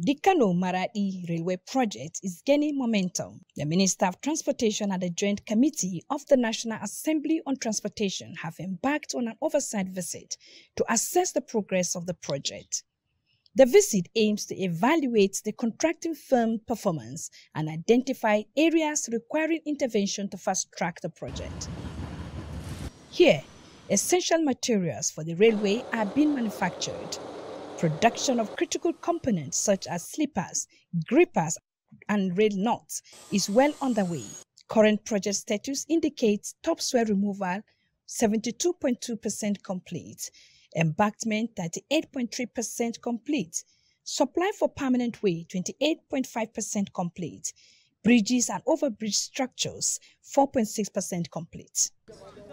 The Kano Maradi railway project is gaining momentum. The Minister of Transportation and the Joint Committee of the National Assembly on Transportation have embarked on an oversight visit to assess the progress of the project. The visit aims to evaluate the contracting firm performance and identify areas requiring intervention to fast-track the project. Here, essential materials for the railway are being manufactured. Production of critical components such as sleepers, grippers, and rail nuts is well underway. Current project status indicates topsoil removal 72.2% complete, embankment 38.3% complete, supply for permanent way 28.5% complete, bridges and overbridge structures 4.6% complete.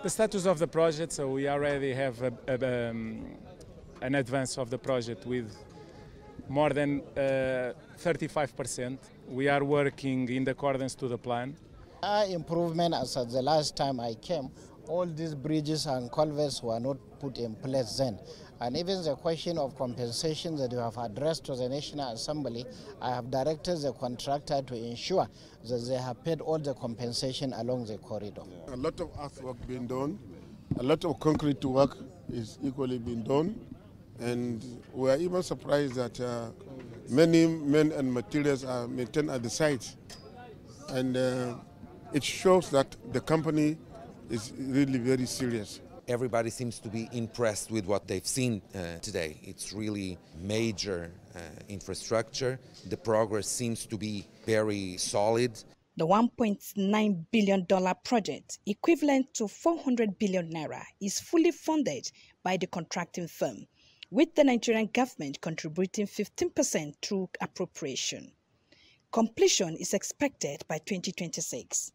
The status of the project, so we already have an advance of the project with more than 35%. We are working in accordance to the plan. Improvement as at the last time I came, all these bridges and culverts were not put in place then. And even the question of compensation that you have addressed to the National Assembly, I have directed the contractor to ensure that they have paid all the compensation along the corridor. A lot of earthwork being done, a lot of concrete work is equally being done. And we are even surprised that many men and materials are maintained at the site. And it shows that the company is really very serious. Everybody seems to be impressed with what they've seen today. It's really major infrastructure. The progress seems to be very solid. The $1.9 billion project, equivalent to 400 billion naira, is fully funded by the contracting firm, with the Nigerian government contributing 15% through appropriation. Completion is expected by 2026.